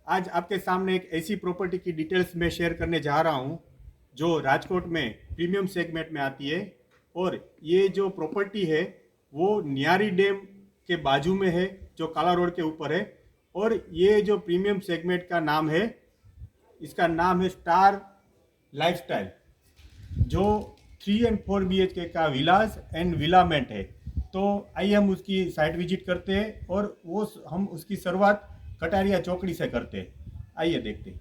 आज आपके सामने एक ऐसी प्रॉपर्टी की डिटेल्स में शेयर करने जा रहा हूं जो राजकोट में प्रीमियम सेगमेंट में आती है। और ये जो प्रॉपर्टी है वो न्यारी डैम के बाजू में है, जो काला रोड के ऊपर है। और ये जो प्रीमियम सेगमेंट का नाम है, इसका नाम है स्टार लाइफस्टाइल, जो 3 और 4 BHK का विलास एंड विलामेंट है। तो आइए हम उसकी साइट विजिट करते हैं और हम उसकी शुरुआत कटारिया चौकड़ी से करते हैं। आइए देखते हैं।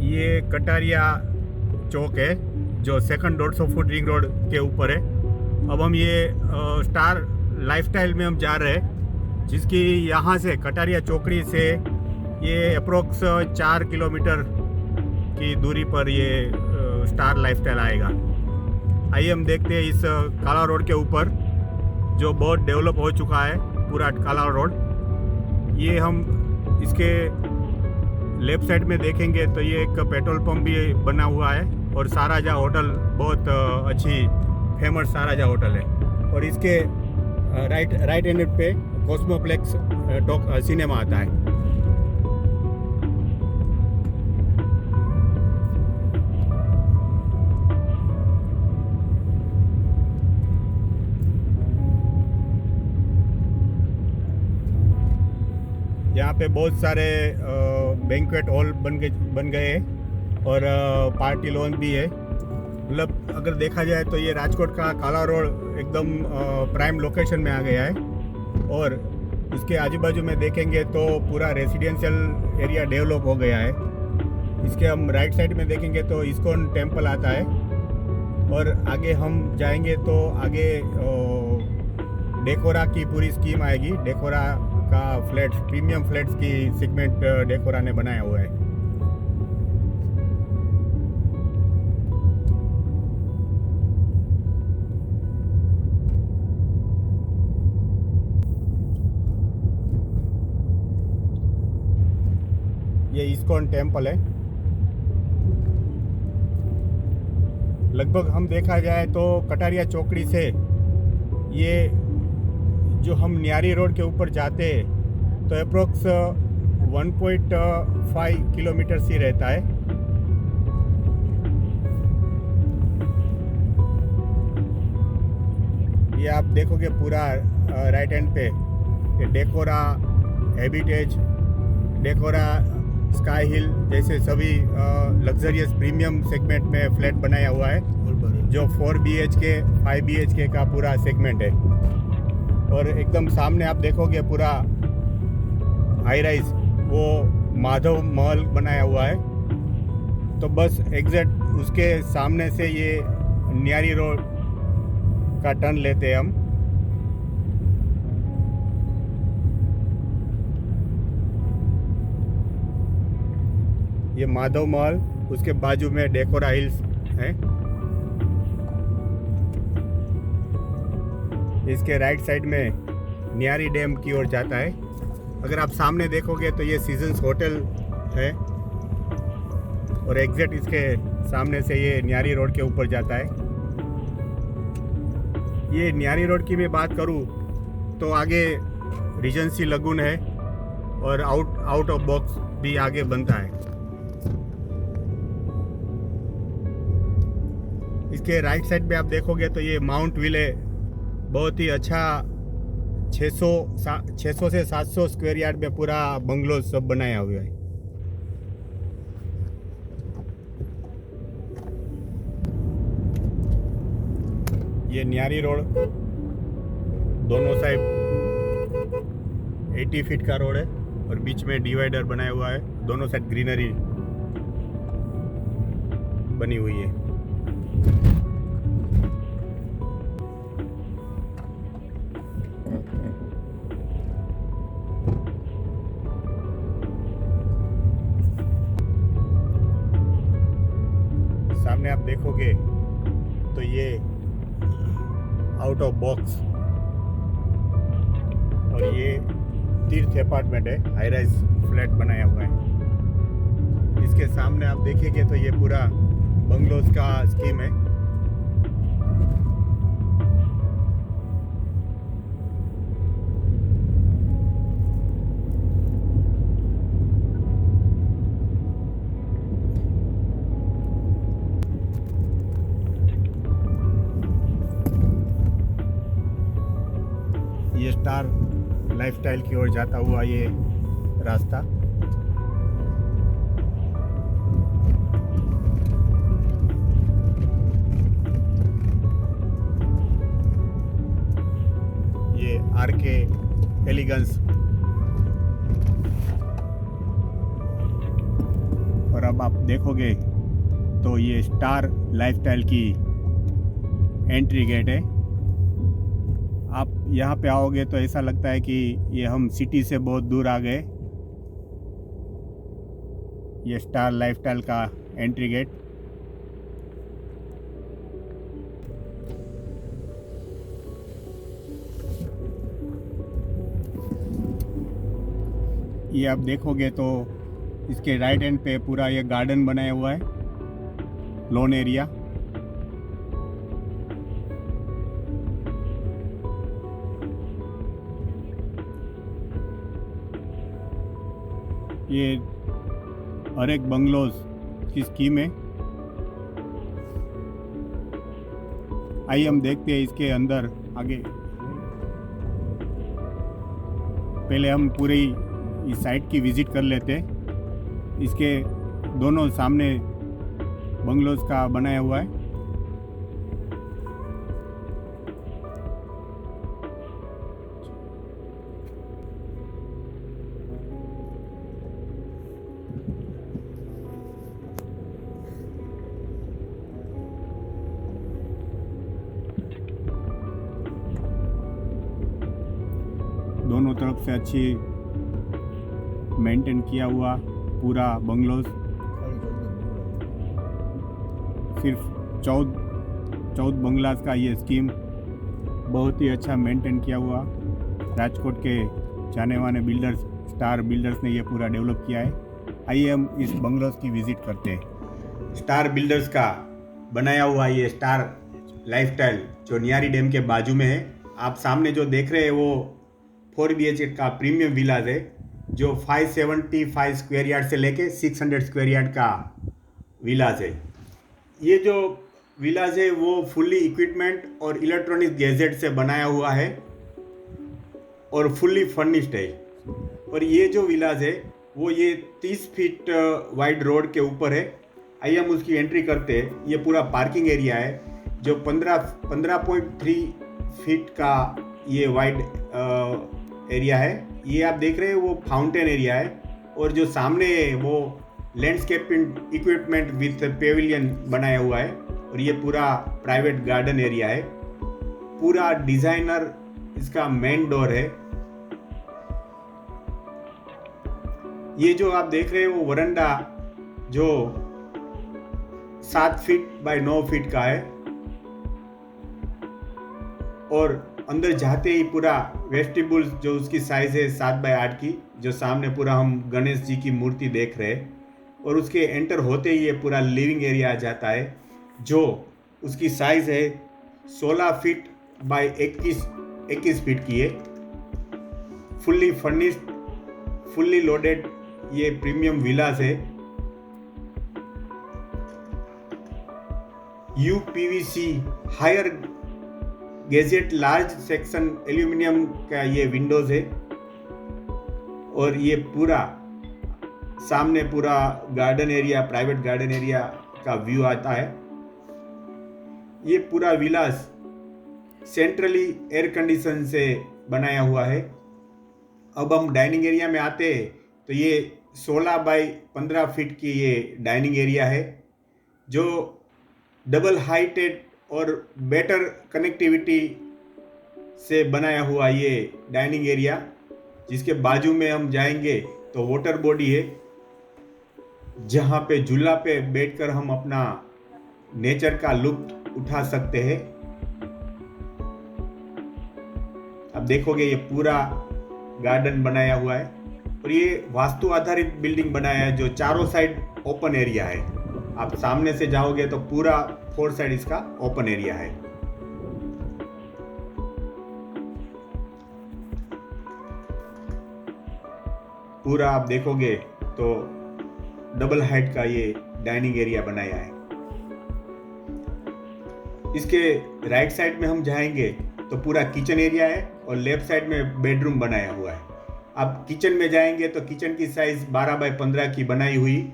ये कटारिया चौक है जो सेकंड 150 फुट रिंग रोड के ऊपर है। अब हम ये स्टार लाइफस्टाइल में हम जा रहे हैं, जिसकी यहाँ से कटारिया चौकड़ी से ये अप्रोक्स 4 किलोमीटर की दूरी पर ये स्टार लाइफस्टाइल आएगा। आइए हम देखते हैं इस काला रोड के ऊपर, जो बहुत डेवलप हो चुका है पूरा काला रोड। ये हम इसके लेफ्ट साइड में देखेंगे तो ये एक पेट्रोल पंप भी बना हुआ है और साराजा होटल बहुत अच्छी फेमस साराजा होटल है। और इसके राइट हैंड पे कॉस्मोप्लेक्स सिनेमा आता है। यहाँ पे बहुत सारे बैंक्वेट हॉल बन गए हैं और पार्टी लॉन भी है। मतलब अगर देखा जाए तो ये राजकोट का काला रोड एकदम प्राइम लोकेशन में आ गया है। और इसके आजू बाजू में देखेंगे तो पूरा रेसिडेंशियल एरिया डेवलप हो गया है। इसके हम राइट साइड में देखेंगे तो इस्कॉन टेम्पल आता है। और आगे हम जाएंगे तो आगे डेकोरा की पूरी स्कीम आएगी। डेकोरा का फ्लैट्स, प्रीमियम फ्लैट्स की सेगमेंट डेकोरा ने बनाया हुआ है। ये इस्कॉन टेम्पल है। लगभग हम देखा जाए तो कटारिया चौकड़ी से ये जो हम न्यारी रोड के ऊपर जाते हैं तो अप्रोक्स 1.5 किलोमीटर ही रहता है। ये आप देखोगे पूरा राइट हैंड पे ये डेकोरा हेबिटेज, डेकोरा स्काई हिल जैसे सभी लग्जरियस प्रीमियम सेगमेंट में फ्लैट बनाया हुआ है, जो 4 BHK 5 BHK का पूरा सेगमेंट है। और एकदम सामने आप देखोगे पूरा हाई राइज, वो माधव महल बनाया हुआ है। तो बस एग्जैक्ट उसके सामने से ये न्यारी रोड का टर्न लेते हैं हम। ये माधव महल, उसके बाजू में डेकोरा हिल्स है। इसके राइट साइड में न्यारी डैम की ओर जाता है। अगर आप सामने देखोगे तो ये सीजन्स होटल है और एग्जैक्ट इसके सामने से ये न्यारी रोड के ऊपर जाता है। ये न्यारी रोड की मैं बात करूँ तो आगे रीजेंसी लगून है और आउट ऑफ बॉक्स भी आगे बनता है। इसके राइट साइड पे आप देखोगे तो ये माउंट विले, बहुत ही अच्छा 600 से 700 स्क्वायर यार्ड में पूरा बंगलो सब बनाया हुआ है। ये न्यारी रोड दोनों साइड 80 फीट का रोड है और बीच में डिवाइडर बनाया हुआ है। दोनों साइड ग्रीनरी बनी हुई है। सामने आप देखोगे तो ये आउट ऑफ बॉक्स और ये तीर्थ अपार्टमेंट है, हाई राइज फ्लैट बनाया हुआ है। इसके सामने आप देखेंगे तो ये पूरा बंगलोज का स्कीम है। ये स्टार लाइफस्टाइल की ओर जाता हुआ ये रास्ता। ये आरके एलिगेंस। और अब आप देखोगे तो ये स्टार लाइफस्टाइल की एंट्री गेट है। आप यहाँ पे आओगे तो ऐसा लगता है कि ये हम सिटी से बहुत दूर आ गए। ये स्टार लाइफस्टाइल का एंट्री गेट। ये आप देखोगे तो इसके राइट हैंड पे पूरा ये गार्डन बनाया हुआ है, लॉन एरिया। ये हर एक बंगलोज की स्कीम है। आइए हम देखते हैं इसके अंदर आगे। पहले हम पूरी इस साइट की विजिट कर लेते हैं। इसके दोनों सामने बंगलोज का बनाया हुआ है। दोनों तरफ से अच्छी मेंटेन किया हुआ पूरा बंगलोज। सिर्फ 14 बंगलास का ये स्कीम बहुत ही अच्छा मेंटेन किया हुआ। राजकोट के जाने माने बिल्डर्स, स्टार बिल्डर्स ने ये पूरा डेवलप किया है। आइए हम इस बंगलोज की विजिट करते हैं। स्टार बिल्डर्स का बनाया हुआ ये स्टार लाइफस्टाइल जो नियारी डैम के बाजू में है। आप सामने जो देख रहे हैं वो 4 BHK का प्रीमियम विलाज है जो 575 स्क्वायर यार्ड से लेके 600 स्क्वायर यार्ड का विलाज है। ये जो विलाज है वो फुल्ली इक्विपमेंट और इलेक्ट्रॉनिक गैजेट से बनाया हुआ है और फुल्ली फर्निश्ड है। और ये जो विलाज है वो ये 30 फीट वाइड रोड के ऊपर है। आइए हम उसकी एंट्री करते हैं। ये पूरा पार्किंग एरिया है जो 15.3 फीट का ये वाइड एरिया है। ये आप देख रहे हैं वो फाउंटेन एरिया है। और जो सामने है वो लैंडस्केपिंग इक्विपमेंट विथ पेविलियन बनाया हुआ है। और ये पूरा प्राइवेट गार्डन एरिया है। पूरा डिजाइनर इसका मेन डोर है। ये जो आप देख रहे हैं वो वरंडा जो 7 फीट बाय 9 फीट का है। और अंदर जाते ही पूरा वेस्टिबुल जो उसकी साइज है 7 बाय 8 की, जो सामने पूरा हम गणेश जी की मूर्ति देख रहे हैं। और उसके एंटर होते ही ये पूरा लिविंग एरिया आ जाता है जो उसकी साइज है 16 फीट बाय 21 फीट की है। फुल्ली फर्निश्ड, फुल्ली लोडेड ये प्रीमियम विलास है। UPVC higher gadget large section aluminium का ये विंडोज है। और ये पूरा सामने पूरा garden area, private garden area का व्यू आता है। ये पूरा विलास सेंट्रली एयर कंडीशन से बनाया हुआ है। अब हम डाइनिंग एरिया में आते हैं तो ये 16 बाय 15 फीट की ये डाइनिंग एरिया है जो डबल हाइटेड और बेटर कनेक्टिविटी से बनाया हुआ ये डाइनिंग एरिया, जिसके बाजू में हम जाएंगे तो वाटर बॉडी है जहाँ पे झूला पे बैठकर हम अपना नेचर का लुत्फ उठा सकते हैं। अब देखोगे ये पूरा गार्डन बनाया हुआ है। और ये वास्तु आधारित बिल्डिंग बनाया है जो चारों साइड ओपन एरिया है। आप सामने से जाओगे तो पूरा 4 साइड इसका ओपन एरिया है। पूरा आप देखोगे तो डबल हाइट का ये डाइनिंग एरिया बनाया है। इसके राइट साइड में हम जाएंगे तो पूरा किचन एरिया है और लेफ्ट साइड में बेडरूम बनाया हुआ है। आप किचन में जाएंगे तो किचन की साइज 12 बाय 15 की बनाई हुई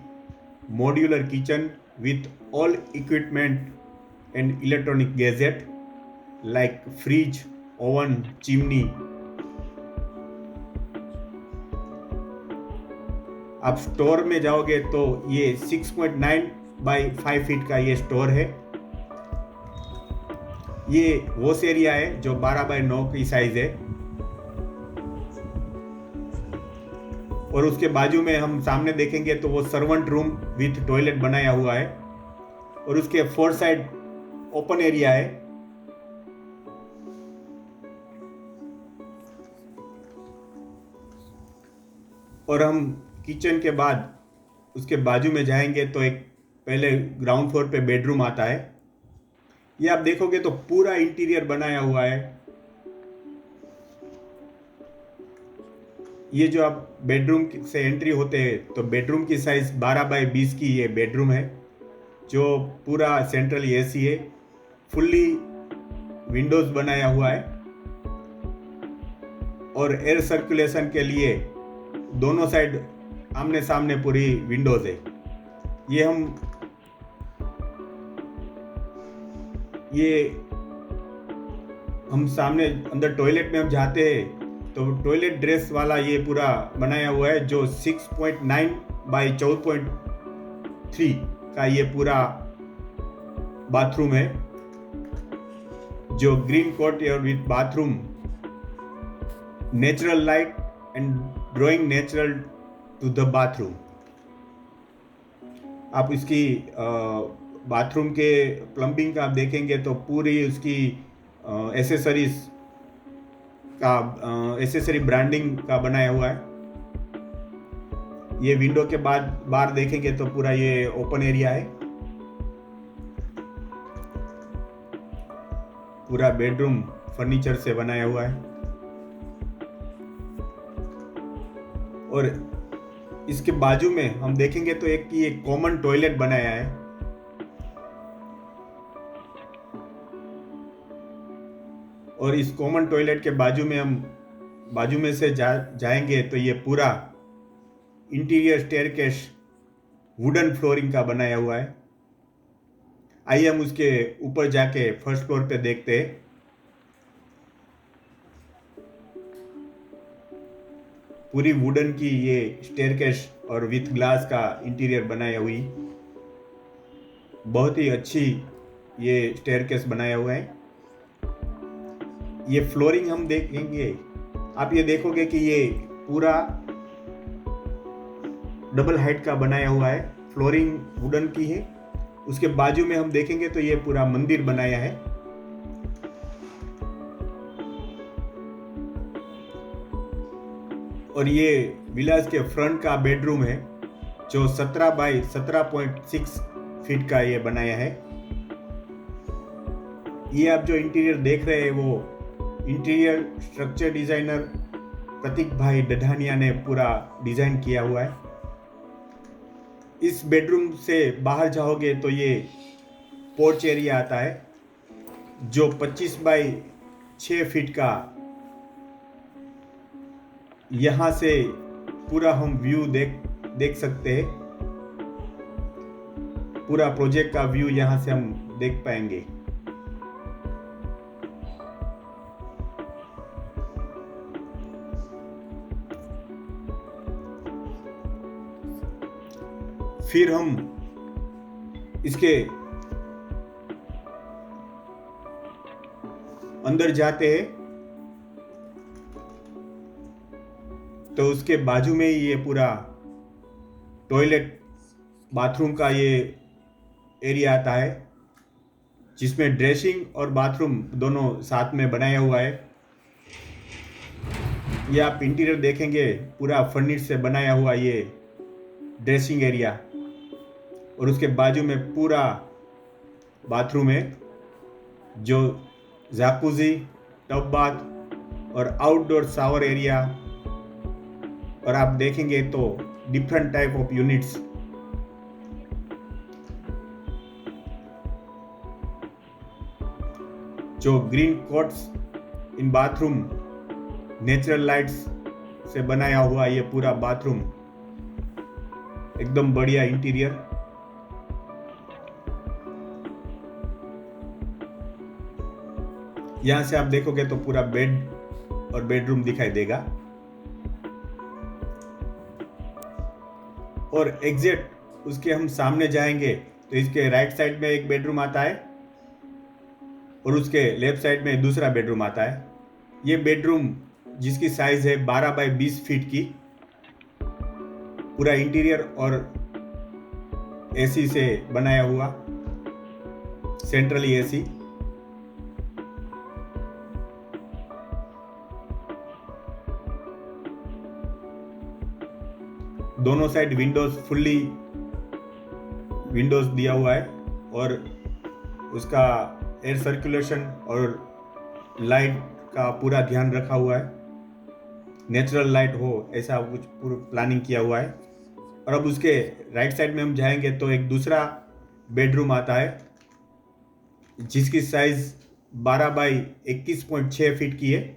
modular kitchen with all equipment and electronic gadget like fridge, oven, chimney. आप स्टोर में जाओगे तो ये 6.9 बाय 5 फीट का ये स्टोर है। ये वॉश एरिया है जो 12 बाय 9 की साइज है। और उसके बाजू में हम सामने देखेंगे तो वो सर्वेंट रूम विथ टॉयलेट बनाया हुआ है। और उसके 4 साइड ओपन एरिया है। और हम किचन के बाद उसके बाजू में जाएंगे तो एक पहले ग्राउंड फ्लोर पे बेडरूम आता है। ये आप देखोगे तो पूरा इंटीरियर बनाया हुआ है। ये जो आप बेडरूम से एंट्री होते हैं तो बेडरूम की साइज 12 बाय 20 की ये बेडरूम है जो पूरा सेंट्रल एसी है, फुल्ली विंडोज बनाया हुआ है। और एयर सर्कुलेशन के लिए दोनों साइड आमने सामने पूरी विंडोज है। हम सामने अंदर टॉयलेट में हम जाते हैं तो टॉयलेट ड्रेस वाला ये पूरा बनाया हुआ है जो 6.9 बाय 14.3 का ये पूरा बाथरूम है जो green courtyard with bathroom, natural light and drawing natural to the bathroom. आप इसकी बाथरूम के प्लम्बिंग का आप देखेंगे तो पूरी उसकी एसेसरी ब्रांडिंग का बनाया हुआ है। ये विंडो के बाद बाहर देखेंगे तो पूरा ये ओपन एरिया है। पूरा बेडरूम फर्नीचर से बनाया हुआ है। और इसके बाजू में हम देखेंगे तो एक कॉमन टॉयलेट बनाया है। और इस कॉमन टॉयलेट के बाजू में से जाएंगे तो ये पूरा इंटीरियर स्टेयरकेस वुडन फ्लोरिंग का बनाया हुआ है। आइए हम उसके ऊपर जाके फर्स्ट फ्लोर पे देखते हैं। पूरी वुडन की ये स्टेयरकेस और विथ ग्लास का इंटीरियर बनाया हुई, बहुत ही अच्छी ये स्टेयरकेस बनाया हुआ है। ये फ्लोरिंग हम देखेंगे, आप ये देखोगे कि ये पूरा डबल हाइट का बनाया हुआ है। फ्लोरिंग वुडन की है। उसके बाजू में हम देखेंगे तो ये पूरा मंदिर बनाया है। और ये विलास के फ्रंट का बेडरूम है जो 17 बाय 17.6 फीट का ये बनाया है। ये आप जो इंटीरियर देख रहे हैं वो इंटीरियर स्ट्रक्चर डिजाइनर प्रतीक भाई डढानिया ने पूरा डिजाइन किया हुआ है। इस बेडरूम से बाहर जाओगे तो ये पोर्च एरिया आता है जो 25 बाय 6 फीट का। यहाँ से पूरा हम व्यू देख सकते हैं। पूरा प्रोजेक्ट का व्यू यहाँ से हम देख पाएंगे। फिर हम इसके अंदर जाते हैं तो उसके बाजू में ही ये पूरा टॉयलेट बाथरूम का ये एरिया आता है जिसमें ड्रेसिंग और बाथरूम दोनों साथ में बनाया हुआ है। ये आप इंटीरियर देखेंगे पूरा फर्निश से बनाया हुआ ये ड्रेसिंग एरिया। और उसके बाजू में पूरा बाथरूम है जो जैकुजी, टब बाथ और आउटडोर शावर एरिया। और आप देखेंगे तो डिफरेंट टाइप ऑफ यूनिट्स। जो green COTS in bathroom natural lights से बनाया हुआ ये पूरा बाथरूम, एकदम बढ़िया इंटीरियर। यहां से आप देखोगे तो पूरा बेड और बेडरूम दिखाई देगा। और एग्जैक्ट उसके हम सामने जाएंगे तो इसके राइट साइड में एक बेडरूम आता है और उसके लेफ्ट साइड में दूसरा बेडरूम आता है। ये बेडरूम जिसकी साइज है 12 बाई 20 फीट की, पूरा इंटीरियर और एसी से बनाया हुआ, सेंट्रली एसी। दोनों साइड फुल्ली विंडोज दिया हुआ है और उसका एयर सर्कुलेशन और लाइट का पूरा ध्यान रखा हुआ है, नेचुरल लाइट हो ऐसा कुछ पूरा प्लानिंग किया हुआ है। और अब उसके राइट साइड में हम जाएंगे तो एक दूसरा बेडरूम आता है जिसकी साइज 12 बाई 21.6 फीट की है।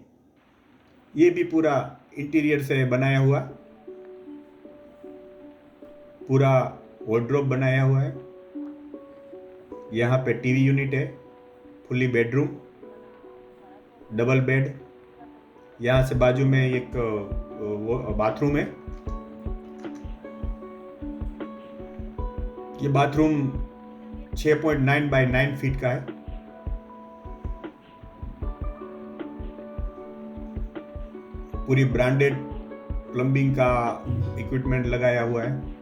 ये भी पूरा इंटीरियर से बनाया हुआ, पूरा वार्डरोब बनाया हुआ है। यहाँ पे टीवी यूनिट है, फुल्ली बेडरूम, डबल बेड। यहाँ से बाजू में एक बाथरूम है। ये बाथरूम 6.9 बाई 9 फीट का है। पूरी ब्रांडेड प्लम्बिंग का इक्विपमेंट लगाया हुआ है।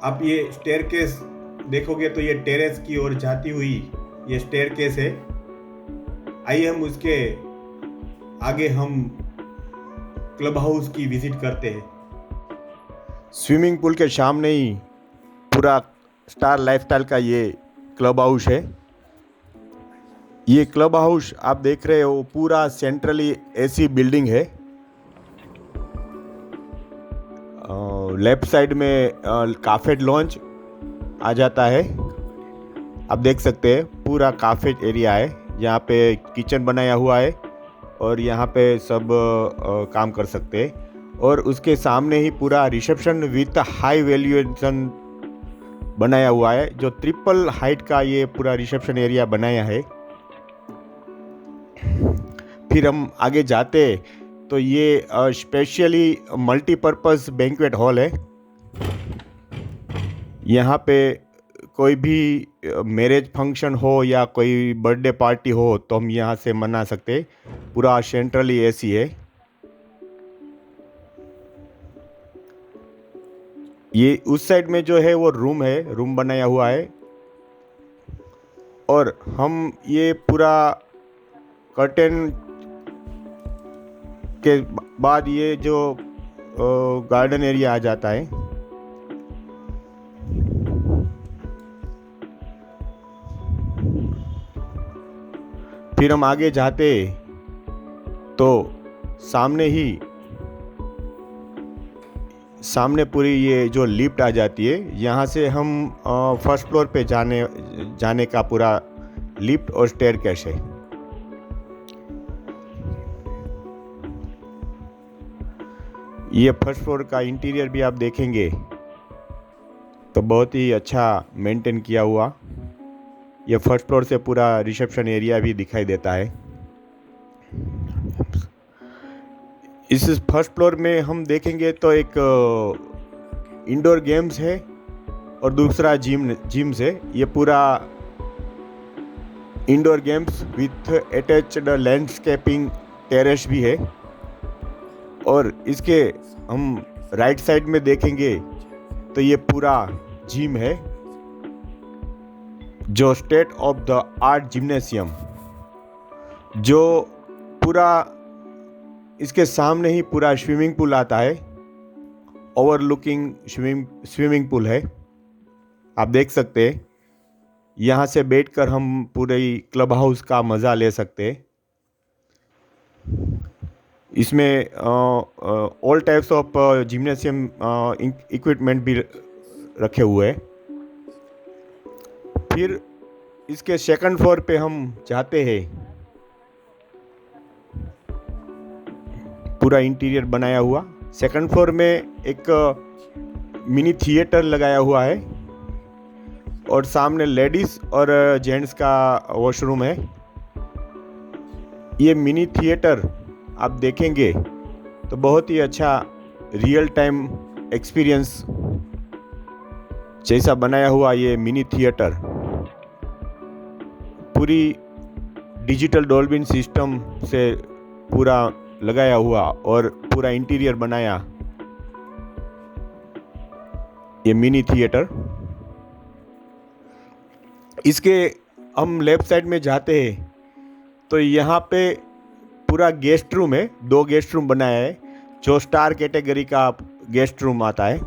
आप ये स्टेयरकेस देखोगे तो ये टेरेस की ओर जाती हुई ये स्टेयरकेस है। आइए हम उसके आगे हम क्लब हाउस की विजिट करते हैं। स्विमिंग पूल के सामने ही पूरा स्टार लाइफस्टाइल का ये क्लब हाउस है। ये क्लब हाउस आप देख रहे हो पूरा सेंट्रली एसी बिल्डिंग है। लेफ्ट साइड में काफे लॉन्च आ जाता है। आप देख सकते हैं पूरा काफे एरिया है। यहाँ पे किचन बनाया हुआ है और यहाँ पे सब काम कर सकते हैं। और उसके सामने ही पूरा रिसेप्शन विथ हाई वैल्यूएशन बनाया हुआ है, जो ट्रिपल हाइट का ये पूरा रिसेप्शन एरिया बनाया है। फिर हम आगे जाते तो ये स्पेशली मल्टीपर्पज़ बैंक्वेट हॉल है। यहाँ पे कोई भी मैरिज फंक्शन हो या कोई बर्थडे पार्टी हो तो हम यहाँ से मना सकते। पूरा सेंट्रली एसी है। ये उस साइड में जो है वो रूम बनाया हुआ है। और हम ये पूरा कर्टेन के बाद ये जो गार्डन एरिया आ जाता है। फिर हम आगे जाते तो सामने पूरी ये जो लिफ्ट आ जाती है। यहाँ से हम फर्स्ट फ्लोर पे जाने का पूरा लिफ्ट और स्टेयरकेस है। ये फर्स्ट फ्लोर का इंटीरियर भी आप देखेंगे तो बहुत ही अच्छा मेंटेन किया हुआ। ये फर्स्ट फ्लोर से पूरा रिसेप्शन एरिया भी दिखाई देता है। इस फर्स्ट फ्लोर में हम देखेंगे तो एक इंडोर गेम्स है और दूसरा जिम्स है। ये पूरा indoor games with attached landscaping terrace भी है। और इसके हम राइट साइड में देखेंगे तो ये पूरा जिम है, जो state of the art gymnasium, जो पूरा इसके सामने ही पूरा स्विमिंग पूल आता है। ओवरलुकिंग स्विमिंग पूल है, आप देख सकते हैं। यहाँ से बैठकर हम पूरे क्लब हाउस का मज़ा ले सकते हैं। इसमें all types of gymnasium equipment भी रखे हुए हैं। फिर इसके सेकंड फ्लोर पे हम जाते हैं पूरा इंटीरियर बनाया हुआ। सेकंड फ्लोर में एक मिनी थिएटर लगाया हुआ है और सामने लेडीज़ और जेंट्स का वॉशरूम है। ये मिनी थिएटर आप देखेंगे तो बहुत ही अच्छा रियल टाइम एक्सपीरियंस जैसा बनाया हुआ ये मिनी थिएटर, पूरी डिजिटल डॉल्बिन सिस्टम से पूरा लगाया हुआ और पूरा इंटीरियर बनाया ये मिनी थिएटर। इसके हम लेफ्ट साइड में जाते हैं तो यहाँ पे पूरा गेस्ट रूम है, 2 गेस्ट रूम बनाया है जो स्टार कैटेगरी का गेस्ट रूम आता है।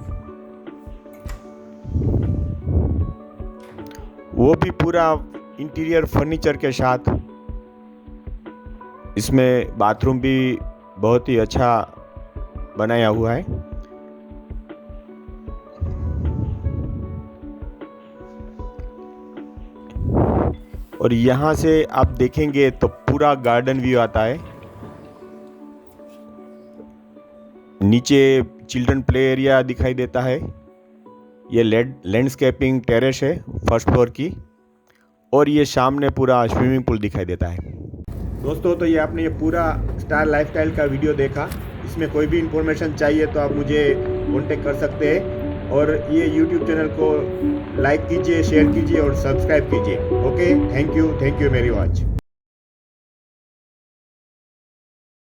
वो भी पूरा इंटीरियर फर्नीचर के साथ। इसमें बाथरूम भी बहुत ही अच्छा बनाया हुआ है। और यहाँ से आप देखेंगे तो पूरा गार्डन व्यू आता है। नीचे चिल्ड्रन प्ले एरिया दिखाई देता है। ये लैंडस्केपिंग टेरेस है फर्स्ट फ्लोर की, और ये सामने पूरा स्विमिंग पूल दिखाई देता है। दोस्तों, तो ये आपने ये पूरा स्टार लाइफस्टाइल का वीडियो देखा। इसमें कोई भी इंफॉर्मेशन चाहिए तो आप मुझे कांटेक्ट कर सकते हैं, और ये YouTube चैनल को लाइक कीजिए, शेयर कीजिए और सब्सक्राइब कीजिए। Okay, thank you very much.